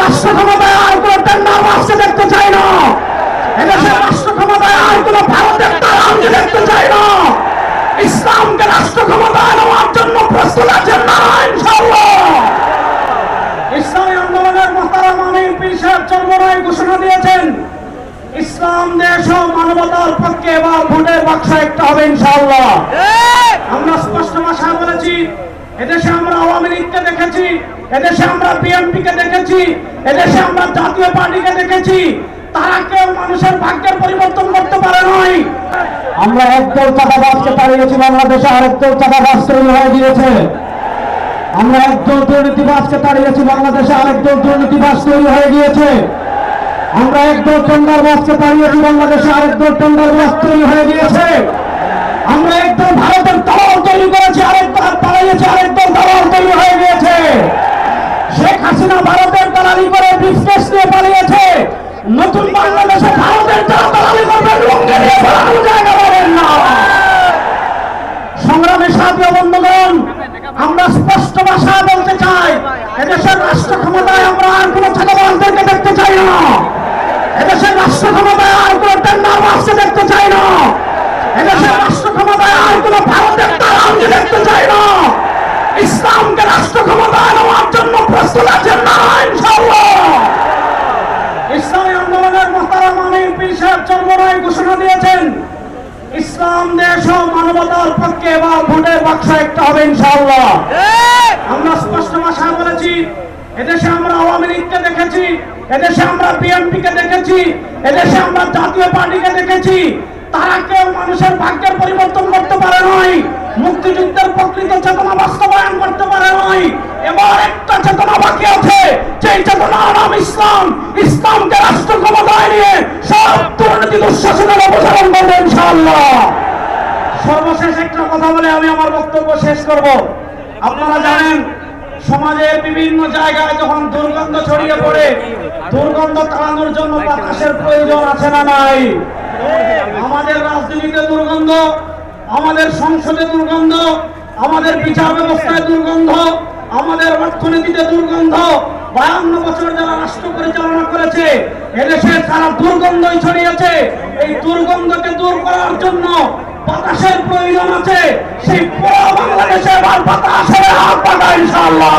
রাষ্ট্র ক্ষমতায় আর কোনো টেন্ডার বাসকে দেখতে চাই না। এদেশের রাষ্ট্র ক্ষমতায় আর কোনো ভারতের দালালকে দেখতে চাই না। ইসলামকে রাষ্ট্র ক্ষমতায় নেওয়ার জন্য প্রস্তুত আছেন না ইনশাআল্লাহ? ইসলামী আন্দোলনের মোহতারাম আমির পীর সাহেব চরমরায় ঘোষণা দিয়েছেন, ইসলাম দেশ ও মানবতার পক্ষে এবার ভোটের বাক্স একটা হবে ইনশাআল্লাহ। আমরা স্পষ্ট ভাষায় বলেছি, এদেশে আমরা আওয়ামী লীগকে দেখেছি, এদেশে আমরা বিএনপিকে দেখেছি, এদেশে আমরা জাতীয় পার্টিকে দেখেছি, তারা কেউ মানুষের ভাগ্যের পরিবর্তন করতে পারে নাই। আমরা একদল চাঁদাবাজকে তাড়িয়েছি, বাংলাদেশে আরেকদল চাঁদাবাজ তৈরি হয়ে গিয়েছে। আমরা একদল দুর্নীতিবাজকে তাড়িয়েছি, বাংলাদেশে আরেকদল দুর্নীতিবাজ তৈরি হয়ে গিয়েছে। আমরা একদল টেন্ডারবাজকে তাড়িয়েছি, বাংলাদেশে আরেকদল টেন্ডারবাজ তৈরি হয়ে গিয়েছে। আমরা একদল ভারতের দালাল তৈরি করেছি, আরেকদল তাড়িয়েছি, আরেকদল দালাল তৈরি হয়ে গিয়েছে। শেখ হাসিনা ভারতের দালালি করে বিজনেস নিয়ে পালিয়েছে। নতুন বাংলাদেশে ভারতের যারা দালালি করবে লুঙ্গি নিয়ে পালানোর জায়গা পাবেন না। সংগ্রামী সাথী ও বন্ধুগণ, আমরা স্পষ্ট ভাষায় বলতে চাই, এদেশের রাষ্ট্র ক্ষমতায় আমরা আর কোনো চাঁদাবাজদেরকে দেখতে চাই না। এদেশের রাষ্ট্র ক্ষমতায় আর কোনো টেন্ডার বাসকে দেখতে চাই না। এদেশের রাষ্ট্র ক্ষমতায় আর কোনো ভারতের দালালকে দেখতে চাই না। ইসলামকে রাষ্ট্র ক্ষমতায় নেওয়ার জন্য প্রস্তুত আছেন না ইনশাআল্লাহ? ইসলামী আন্দোলনের মোহতারাম আমির পীর সাহেব চরমরায় ঘোষণা দিয়েছেন, ইসলাম দেশ ও মানবতার পক্ষে এবার ভোটের বাক্স একটা হবে ইনশাআল্লাহ। আমরা স্পষ্ট ভাষায় বলেছি, এদেশে আমরা আওয়ামী লীগকে দেখেছি, এদেশে আমরা বিএনপিকে দেখেছি, এদেশে আমরা জাতীয় পার্টিকে দেখেছি, তারা কেউ মানুষের ভাগ্যের পরিবর্তন করতে পারে নাই, মুক্তিযুদ্ধের প্রকৃত চেতনা বাস্তবায়ন করতে পারে নাই। এবার একটা চেতনা বাকি আছে, যে চেতনার নাম ইসলাম। ইসলামকে রাষ্ট্র ক্ষমতায় নিয়ে সব দুর্নীতি দুঃশাসনের অপসারণ করবে ইনশাআল্লাহ। সর্বশেষ একটা কথা বলে আমি আমার বক্তব্য শেষ করব। আপনারা জানেন, সমাজের বিভিন্ন জায়গায় যখন দুর্গন্ধ ছড়িয়ে পড়ে, দুর্গন্ধ তাড়ানোর জন্য বাতাসের প্রয়োজন আছে না নাই? আমাদের রাজনীতিতে দুর্গন্ধ, আমাদের সংসদে দুর্গন্ধ, আমাদের বিচার ব্যবস্থায় দুর্গন্ধ, আমাদের অর্থনীতিতে দুর্গন্ধ। 52 বছর যারা রাষ্ট্র পরিচালনা করেছে, এদেশে তারা দুর্গন্ধই ছড়িয়েছে। এই দুর্গন্ধকে দূর করার জন্য বাতাসের প্রয়োজন আছে। সেই পুরো বাংলাদেশে এবার বাতাসের হাত পাকা ইনশাআল্লাহ।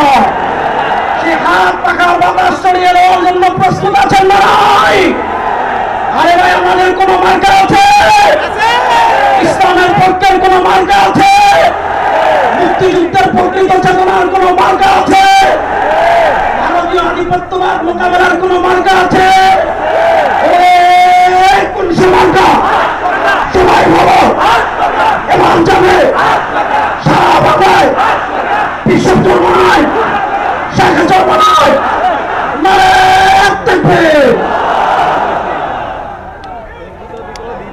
সেই হাত পাকার বাতাস ছড়িয়ে দেওয়ার জন্য প্রস্তুত আছেন না নাই? আরে ভাই, আমাদের কোন মার্কা আছে? ইসলামের পক্ষের কোন মার্কা আছে? মুক্তিযুদ্ধের প্রকৃত চেতনার কোন মার্কা আছে? ভারতীয় আধিপত্যবাদ মোকাবেলার কোন মার্কা আছে? কোন সে মার্কা? সবাই ভালো এবার যাবে সারা বাংলায়, বিশ্ব চর্মনায়, শেখ চর্মনায়,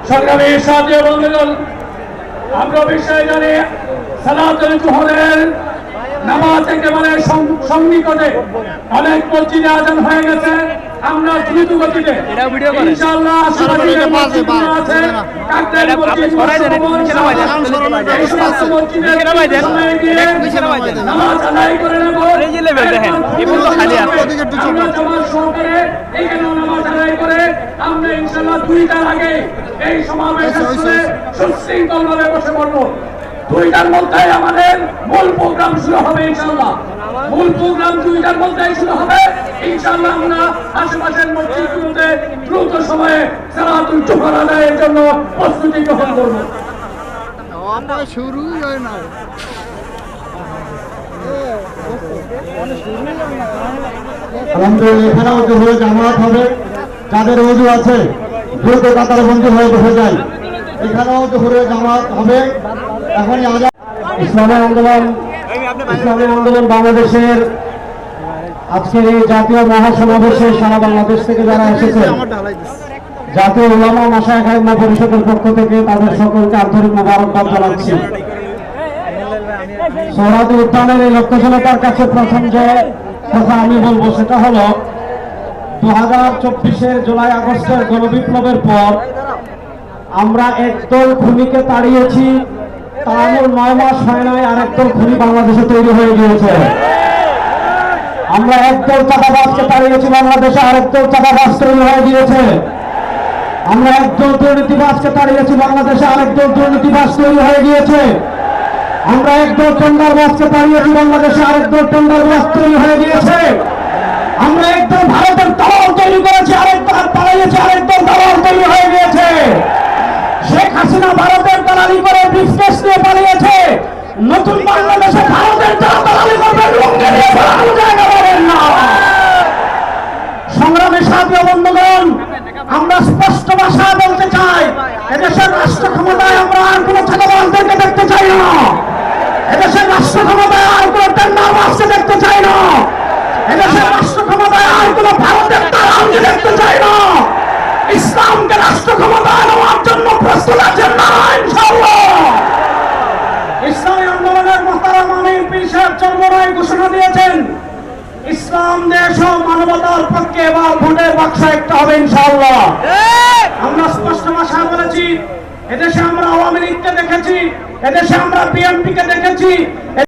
সংগ্রামী সাথী বন্ধুগণ, আমরা বিষয় জানি সালাতুল জোহরের নামাজ একেবারে সন্নিকটে, অনেক মসজিদে আজান হয়ে গেছে। আমরা দ্রুত গতিতে ইনশাআল্লাহ আশীর্বাদের মসজিদ আছে, কাকরাইল মসজিদ, এই সমস্ত মসজিদে নামাজ আদায় করে নেব। আমরা জামাত সহকারে এইখানে নামাজ আদায় করে আমরা ইনশাআল্লাহ 2টার আগে এই সমাবেশের শুরুতে সুশৃঙ্খলভাবে বসে পড়বো। 2টার মধ্যে আমাদের মূল প্রোগ্রাম শুরু হবে ইনশাআল্লাহ। মূল প্রোগ্রাম 2টার মধ্যেই শুরু হবে ইনশাআল্লাহ। আমরা আশেপাশের মসজিদগুলোতে দ্রুত সময়ে সালাতুল জোহর আদায়ের জন্য প্রস্তুতি গ্রহণ করব। শুরু হয় না, আলহামদুলিল্লাহ। এখানেও জোহরে জামাত হবে, যাদের ওযু আছে দ্রুত কাতার বন্দী হয়ে বসে যায়। এখানেও জোহরে জামাত হবে। এখনই আজান। ইসলামী আন্দোলন বাংলাদেশের আজকের এই জাতীয় মহাসমাবেশে সারা বাংলাদেশ থেকে যারা এসেছে, জাতীয় উলামা মাশায়েখ পরিষদের পক্ষ থেকে তাদের সকলকে আন্তরিক মোবারকবাদ জানাচ্ছি। সোহরাওয়ার্দী উদ্যানের এই লক্ষ্য জনতার কাছে প্রথম যে কথা আমি বলবো সেটা হলো, 2024-এর জুলাই আগস্টের গণবিপ্লবের পর আমরা একদল খুনিকে তাড়িয়েছি, তাড়ানোর 9 মাস হয় নাই আরেকদল খুনি বাংলাদেশে তৈরি হয়ে গিয়েছে। আমরা একদল চাঁদাবাজকে তাড়িয়েছি, বাংলাদেশে আরেকদল চাঁদাবাজ তৈরি হয়ে গিয়েছে। আমরা একদল দুর্নীতিবাজকে তাড়িয়েছি, বাংলাদেশে আরেকদল দুর্নীতিবাজ তৈরি হয়ে গিয়েছে। আমরা একদল টেন্ডারবাজকে তাড়িয়েছি, বাংলাদেশে আরেকদল টেন্ডারবাজ তৈরি হয়ে গিয়েছে। আমরা একদল ভারতের দালাল তৈরি করেছি, আরেকদল তাড়িয়েছি, আরেকদল দালাল তৈরি হয়ে গিয়েছে। শেখ হাসিনা ভারতের দালালি করে বিজনেস নিয়ে পালিয়েছে। নতুন বাংলাদেশে ভারতের যারা দালালি করবে লুঙ্গি দিয়ে পালানোর জায়গা পাবেন না। সংগ্রামী সাথী ও বন্ধুগণ, আমরা স্পষ্ট ভাষায় বলতে চাই, এদেশের রাষ্ট্র ক্ষমতায় আমরা আর কোনো চাঁদাবাজদেরকে দেখতে চাই না। এদেশের রাষ্ট্র ক্ষমতায় আর কোনো টেন্ডারবাজকে দেখতে চাই না। এদেশের রাষ্ট্র ক্ষমতায় আর কোনো ভারতের দালালকে দেখতে চাই না। ইসলামকে রাষ্ট্র ক্ষমতায় নেওয়ার জন্য প্রস্তুত আছেন না ইনশাআল্লাহ? ইসলামী আন্দোলনের মোহতারাম আমির পীর সাহেব চরমরায় ঘোষণা দিয়েছেন, ইসলাম দেশ ও মানবতার পক্ষে এবার ভোটের বাক্স একটা হবে ইনশাআল্লাহ। আমরা স্পষ্ট ভাষায় বলেছি, এদেশে আমরা আওয়ামী লীগকে দেখেছি, এদেশে আমরা বিএনপিকে দেখেছি।